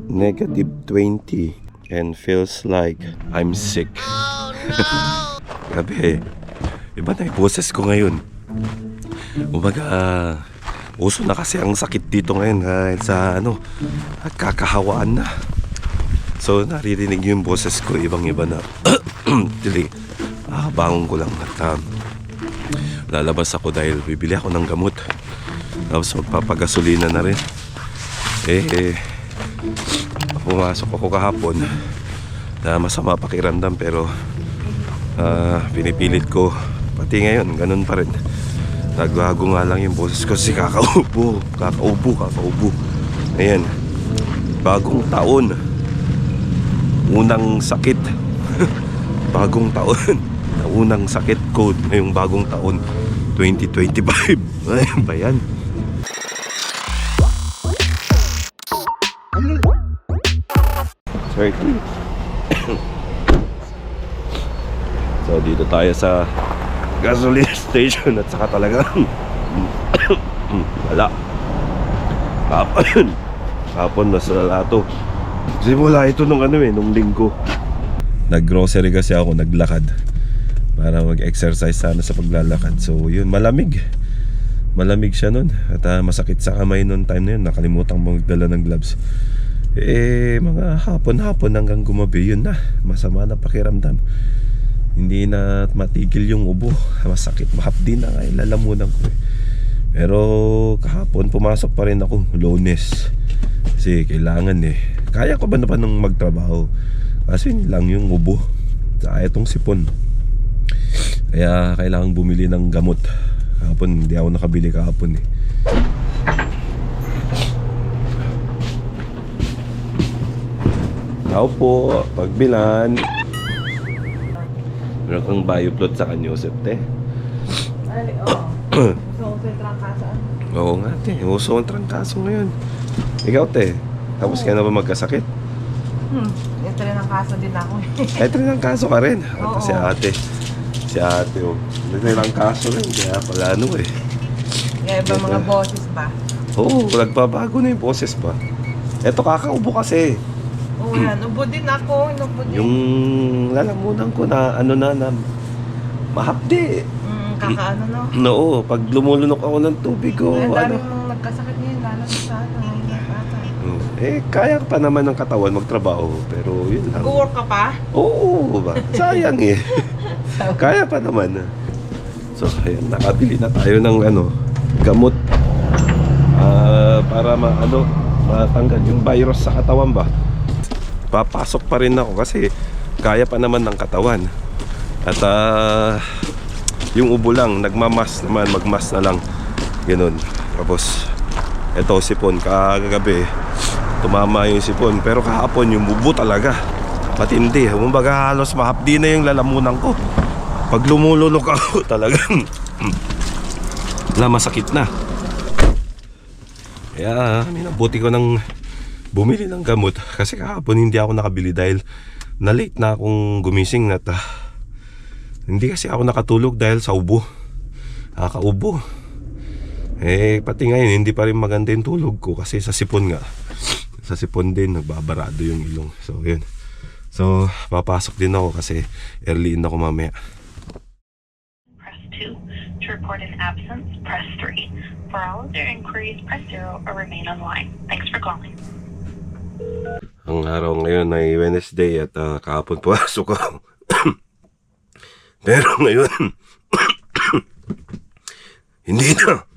negative 20 and feels like I'm sick. Grabe, iba na yung boses ko ngayon. Umaga, uso na kasi ang sakit dito ngayon dahil sa at kakahawaan na. So naririnig yung boses ko, ibang-iba na. Dili, bangon ko lang at lalabas ako dahil bibili ako ng gamot. Tapos magpapagasolina na rin. Pumasok ako kahapon na masama pakiramdam pero pinipilit ko. Pati ngayon, ganun pa rin. Naglago nga lang yung boses ko kasi kakaubo. Ayan, bagong taon, unang sakit. Bagong taon, unang sakit ko ngayong bagong taon 2025. Ayan ba yan? So dito tayo sa gasoline station at saka talagang wala. Kapon nasa lato. Simula ito nung nung linggo. Nag-grocery kasi ako, naglakad para mag-exercise sana sa paglalakad. So yun, malamig siya nun. At masakit sa kamay nun time na yun. Nakalimutan mo magdala ng gloves. Mga hapon hanggang gumabi, yun na, masama na pakiramdam. Hindi na matigil yung ubo. Masakit, mahapdi na nga, lalamunan ko Pero kahapon pumasok pa rin ako, Lunes. Kasi kailangan kaya ko ba na pa nung magtrabaho? Kasi lang yung ubo sa itong sipon. Kaya kailangan bumili ng gamot. Kahapon hindi ako nakabili kahapon Tao po, pagbilan. Meron kang bioplot sa kanyosep, te. Uso yung trangkaso. Oo nga, te. Uso ang trangkaso ngayon. Ikaw, te. Tapos ka na ba magkasakit? Ito rin ang kaso din ako. Ito rin ang kaso ka rin. At Oo. si ate, ito rin ang kaso rin. Kaya pala Kaya iba mga boses ba? Oo, nagbabago na yung boses pa. Ito kakaubo kasi. Oo yan, ubo din ako. Inubo din. Yung lalamunan ko na na mahapdi. Kakaano no? Oo, pag lumulunok ako ng tubig ko, Ang dami mong nagkasakit ngayon, lalo sa kaya pa naman ng katawan magtrabaho, pero yun lang. Go-work ka pa? Oo ba? Sayang Kaya pa naman. So, ayan, nakabili na tayo ng gamot para matanggal yung virus sa katawan ba. Papasok pa rin ako kasi kaya pa naman ng katawan. At yung ubo lang, nagmamas naman, magmas na lang. Ganun. Tapos eto sipon, kagabi tumama yung sipon, pero kahapon yung ubo talaga matindi. Kumbaga halos mahapdi na yung lalamunan ko. Pag lumulunok ako talagang masakit na. Kaya minabuti ko ng bumili ng gamot kasi kahapon hindi ako nakabili dahil na late na akong gumising at hindi kasi ako nakatulog dahil sa ubo. Nakakaubo. Pati ngayon hindi pa rin maganda yung tulog ko kasi sa sipon nga. Sa sipon din nagbabarado yung ilong. So yun. So papasok din ako kasi early in ako mamaya. Press 2. To report an absence, press 3. For all other inquiries, press 0 or remain online. Thanks for calling. Ang araw ngayon ay Wednesday at kahapon pumasok ako. Pero ngayon hindi na.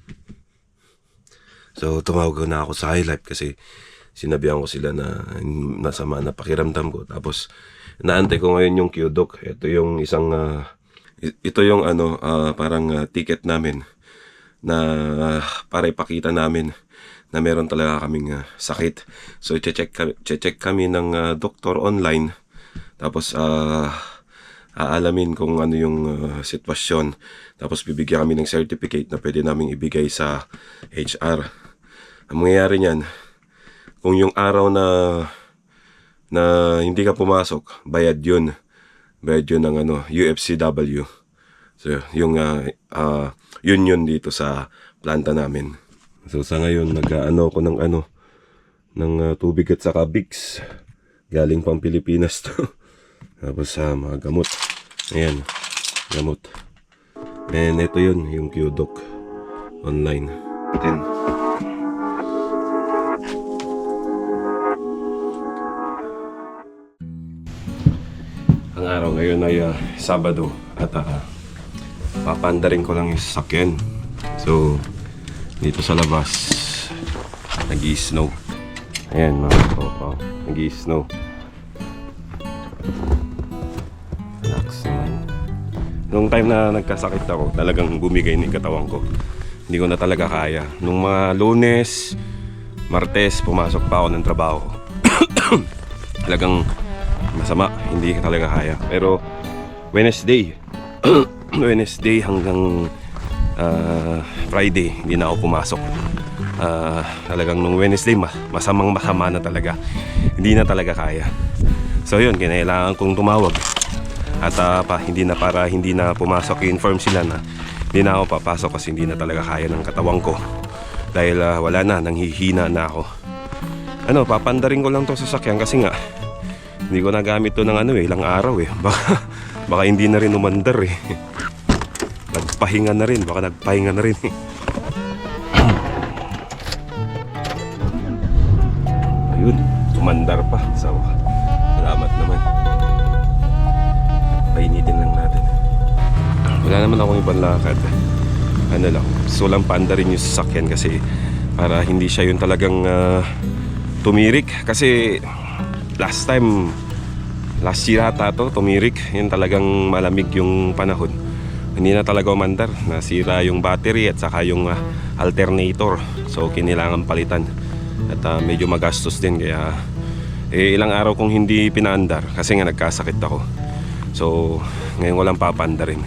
So tumawag na ako sa Highlife kasi sinabihan ko sila na nasama na pakiramdam ko. Tapos naantay ko ngayon yung Q-Doc. Ito yung isang parang ticket namin na para ipakita namin na meron talaga kaming sakit. So check kami ng doktor online. Tapos aalamin kung ano yung sitwasyon. Tapos bibigyan kami ng certificate na pwede naming ibigay sa HR. Ang mangyayari niyan, kung yung araw na hindi ka pumasok, bayad yun ng UFCW. So yung yun dito sa planta namin. So sa ngayon nag-ano ko ng ng tubig at saka Vicks. Galing pang Pilipinas to. Tapos mga gamot. Ayan, gamot. And ito yun, yung Q-Doc online. 10. Ang araw ngayon ay Sabado at papandarin ko lang yung sasakyan. So, dito sa labas, nag-i-snow. Ayan mga tropa, nag-i-snow. Relax naman. Nung time na nagkasakit ako, talagang bumigay ng katawan ko. Hindi ko na talaga kaya. Nung mga Lunes, Martes, pumasok pa ako ng trabaho. Talagang masama, hindi talaga kaya. Pero Wednesday Wednesday hanggang Friday hindi na ako pumasok. Talagang nung Wednesday masama na talaga. Hindi na talaga kaya. So yun, kinailangan kong tumawag. At hindi na pumasok, i-inform sila na hindi na ako papasok kasi hindi na talaga kaya ng katawan ko. Dahil wala na, nanghihina na ako. Papandarin ko lang to sa sasakyan kasi nga hindi ko nagamit to ng ilang araw eh. Baka hindi na rin umandar eh. Nagpahinga na rin eh. Ayun, umandar pa. So, salamat naman. Painitin lang natin. Wala naman akong ibang lakad. Gusto lang paandarin yung sasakyan kasi para hindi siya yung talagang tumirik. Kasi last year ata to, tumirik. Yun talagang malamig yung panahon. Hindi na talaga umandar. Nasira yung battery at saka yung alternator. So kinilangan palitan. At medyo magastos din. Kaya ilang araw kong hindi pinaandar kasi nga nagkasakit ako. So ngayon ko lang papandarin.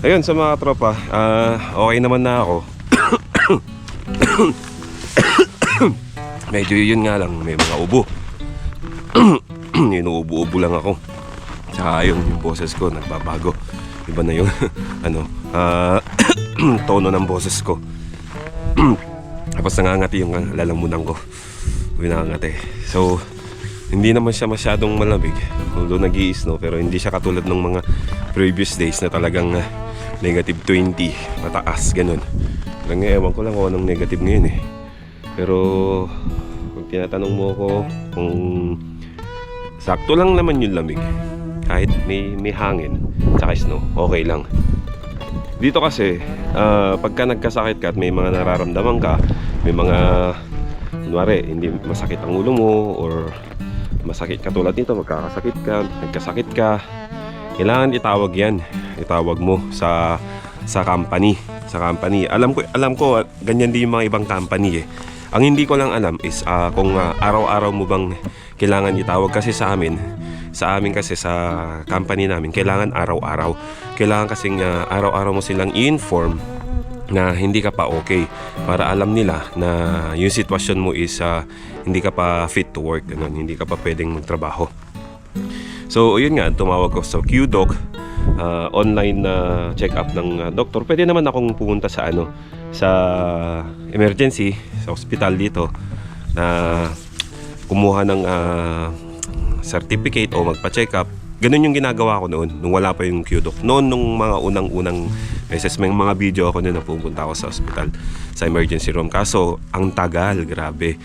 Ayun sa mga tropa, okay naman na ako. Medyo yun nga lang, may mga ubo. Inuubo-ubo lang ako. Tsaka yun, yung boses ko nagbabago. Iba na yung tono ng boses ko. Tapos nangangati yung lalamunan ko. Nangangati. So hindi naman siya masyadong malamig. Although nag-i-snow, pero hindi siya katulad ng mga previous days na talagang negative 20 mataas, ganun. Parang ewan ko lang kung anong negative ngayon eh. Pero kung tinatanong mo ako kung sakto lang naman yung lamig, kahit may hangin tsaka snow, okay lang. Dito kasi pagka nagkasakit ka at may mga nararamdaman ka, may mga kunwari hindi masakit ang ulo mo or masakit katulad nito, nagkasakit ka, kailangan itawag mo sa company. Alam ko ganyan din yung mga ibang company eh. Ang hindi ko lang alam is kung araw-araw mo bang kailangan itawag. Kasi sa amin kasi sa company namin kailangan araw-araw. Kailangan kasing araw-araw mo silang i-inform na hindi ka pa okay, para alam nila na yung sitwasyon mo is hindi ka pa fit to work, ganun. Hindi ka pa pwedeng magtrabaho. So yun nga, tumawag ko sa Q-Doc, online na check-up ng doktor. Pwede naman akong pumunta sa sa emergency, sa hospital dito, na kumuha ng certificate o magpa-check-up. Ganun yung ginagawa ko noon, nung wala pa yung Q-Doc. Noon, nung mga unang beses, may mga video ako noon na pupunta ako sa hospital, sa emergency room. Kaso, ang tagal, grabe.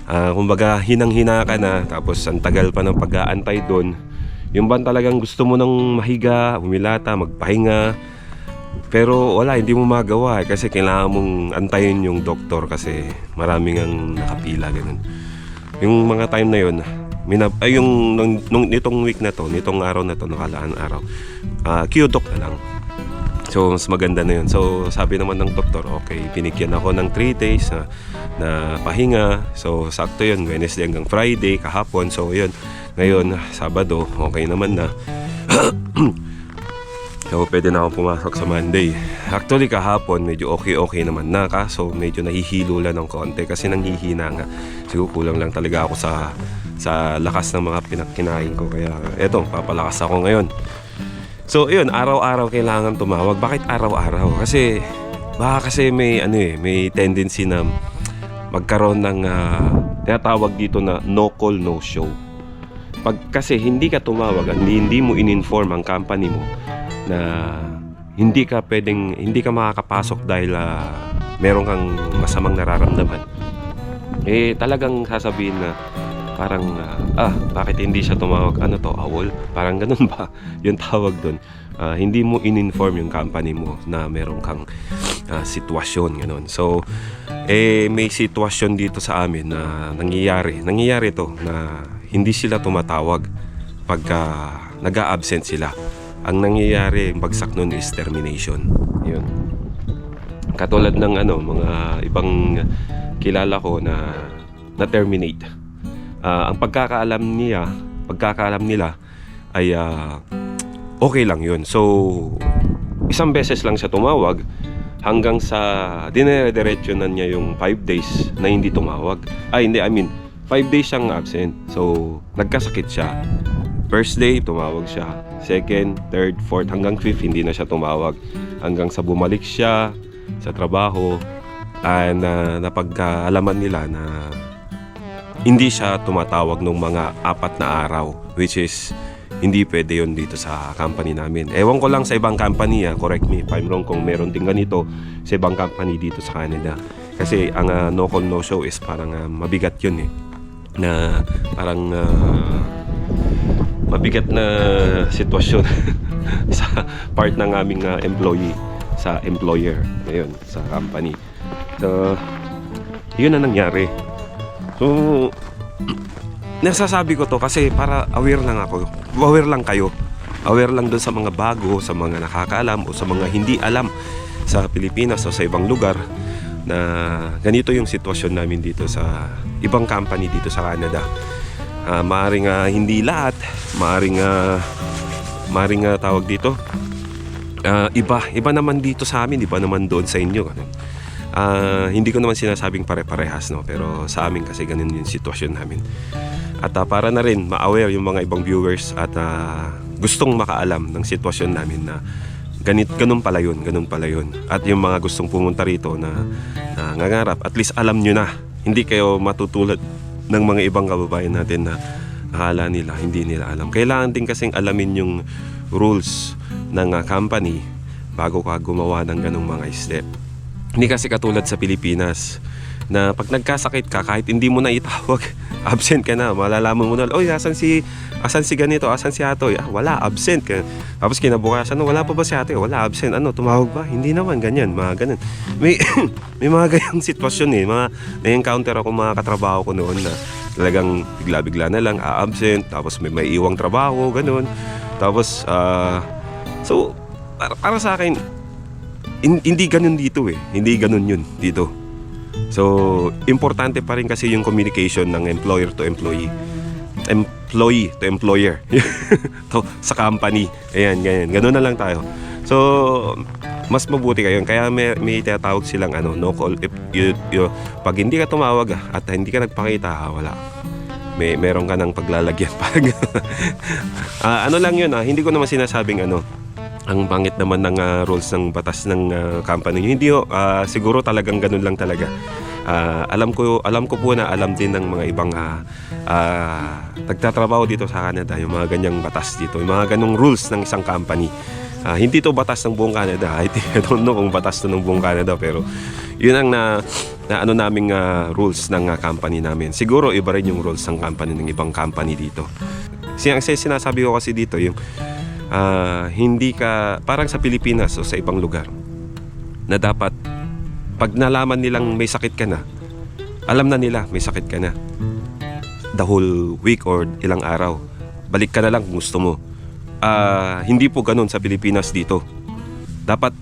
Kumbaga, hinang-hina ka na, tapos ang tagal pa ng pag-aantay doon. Yung ban talagang gusto mo nang mahiga, humilata, magpahinga. Pero wala, hindi mo magawa kasi kailangan mong antayin yung doktor kasi maraming ang nakapila, ganun. Yung mga time na yun, nitong week na to, nitong araw na to, nakalaan araw, Q-Doc na lang. So mas maganda na yun. So sabi naman ng doktor, okay, pinikyan ako ng 3 days na pahinga. So sakto yun, Wednesday hanggang Friday kahapon. So yun, ngayon Sabado, okay naman na. So pwede na akong pumasok sa Monday. Actually kahapon medyo okay naman na, kaso medyo nahihilo lang ng konti kasi nanghihina nga. Siguro kulang lang talaga ako sa lakas ng mga pinakinain ko, kaya eto, papalakas ako ngayon. So yun, araw-araw kailangan tumawag. Bakit araw-araw? Kasi baka kasi may may tendency na magkaroon ng tinatawag dito na no call, no show. Pag kasi hindi ka tumawag, hindi mo in-inform ang company mo na hindi ka makakapasok dahil meron kang masamang nararamdaman, talagang sasabihin na parang bakit hindi siya tumawag, ano to, awol, parang ganun ba yung tawag doon. Hindi mo in-inform yung company mo na meron kang sitwasyon, ganun. So may sitwasyon dito sa amin na nangyayari to na hindi sila tumatawag pagka nag-a-absent sila. Ang nangyayari, bagsak nun is termination. Yun. Katulad ng mga ibang kilala ko na terminate. Ang pagkakaalam nila ay okay lang yun. So isang beses lang siya tumawag hanggang sa dinere-diretso na niya yung 5 days na hindi tumawag. 5 days siyang absent. So nagkasakit siya. First day, tumawag siya. Second, third, fourth, hanggang fifth, hindi na siya tumawag. Hanggang sa bumalik siya sa trabaho, napagkaalaman nila na hindi siya tumatawag ng mga 4 na araw. Which is, hindi pwede yun dito sa company namin. Ewan ko lang sa ibang company, correct me if I'm wrong, kung meron din ganito sa ibang company dito sa Canada. Kasi ang no call, no show is parang mabigat yun na parang mabigat na sitwasyon sa part ng aming employee sa employer ngayon sa company. So yun na nangyari. So nasasabi ko to kasi para aware lang kayo, aware lang doon sa mga bago, sa mga nakakaalam o sa mga hindi alam sa Pilipinas o sa ibang lugar na ganito yung sitwasyon namin dito sa ibang company dito sa Canada. Maaring hindi lahat, maaring tawag dito, iba naman dito sa amin, iba naman doon sa inyo. Hindi ko naman sinasabing pare-parehas, no? Pero sa amin kasi ganun yung sitwasyon namin. At para na rin ma-aware yung mga ibang viewers at gustong makaalam ng sitwasyon namin na ganun pala yun. At yung mga gustong pumunta rito na nangangarap, at least alam nyo na, hindi kayo matutulad ng mga ibang kababayan natin na akala nila hindi nila alam. Kailangan din kasing alamin yung rules ng company bago ka gumawa ng ganung mga step. Hindi kasi katulad sa Pilipinas na pag nagkasakit ka, kahit hindi mo na itawag, absent ka na, malalaman mo na, oy, asan si ganito, asan si Atoy, wala, absent ka. Tapos kinabukasan, wala pa ba si Atoy, wala, absent, tumawag ba? Hindi naman, ganyan, mga ganun. May mga ganyang sitwasyon na-encounter ako mga katrabaho ko noon na talagang bigla-bigla na lang, absent, tapos may iwang trabaho, ganun. Tapos, so, para sa akin, hindi ganun dito hindi ganun yun dito. So, importante pa rin kasi yung communication ng employer to employee, employee to employer to, sa company. Ayan, ganyan. Ganun na lang tayo. So, mas mabuti kayo. Kaya may tinatawag silang no call. If pag hindi ka tumawag at hindi ka nagpakita, wala. Meron ka ng paglalagyan. Ano lang yun, hindi ko naman sinasabing ang pangit naman ng rules ng batas ng company. Hindi siguro talagang ganun lang talaga. Alam ko po na alam din ng mga ibang nagtatrabaho dito sa Canada yung mga ganyang batas dito, yung mga ganung rules ng isang company. Hindi to batas ng buong Canada. I don't know kung batas to ng buong Canada, pero yun ang naming rules ng company namin. Siguro iba rin yung rules ng company ng ibang company dito. Sinasabi ko kasi dito yung hindi ka parang sa Pilipinas o sa ibang lugar na dapat pag nalaman nilang may sakit ka na, alam na nila may sakit ka na the whole week or ilang araw, balik ka na lang kung gusto mo. Hindi po ganun sa Pilipinas dito. Dapat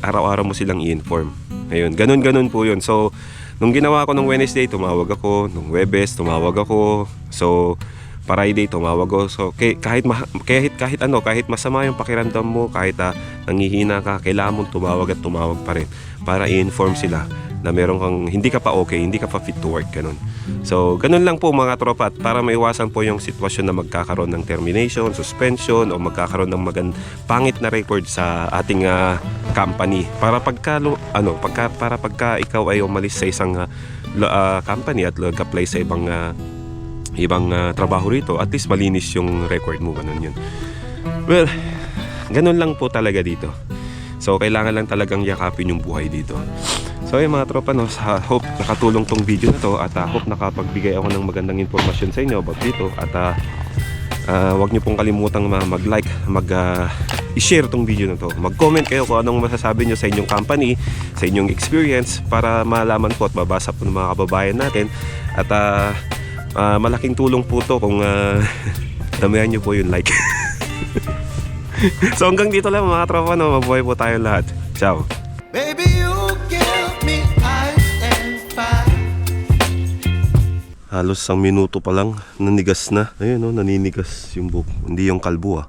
araw-araw mo silang i-inform. Ngayon, ganun po yun. So nung ginawa ko nung Wednesday, tumawag ako. Nung Webes, tumawag ako. So Friday, tumawag ako. So kahit masama yung pakiramdam mo, kahit nangihina ka, kailangan mong tumawag pa rin para i-inform sila na meron kang hindi ka pa okay, hindi ka pa fit to work, ganun. So ganun lang po mga tropa, para maiwasan po yung sitwasyon na magkakaroon ng termination, suspension, o magkakaroon ng pangit na record sa ating company. Para pagka ikaw ay umalis sa isang company at mag-apply sa ibang trabaho rito, at least malinis yung record mo, ganun yun. Well, ganun lang po talaga dito. So kailangan lang talagang yakapin yung buhay dito. So yung mga tropa, no, hope nakatulong tong video na to, at hope nakapagbigay ako ng magandang informasyon sa inyo about dito. At huwag nyo pong kalimutang mag-like, i-share tong video na to. Mag-comment kayo kung anong masasabi nyo sa inyong company, sa inyong experience, para malaman ko at mabasa po ng mga kababayan natin. At malaking tulong po to kung damihan nyo po yung like. So hanggang dito lang mga tropa, no, mabuhay po tayong lahat. Ciao. Baby, you give me ice and fire. Halos isang minuto pa lang nanigas na. Ayun, no, naninigas yung buhok. Hindi yung kalbo, ah.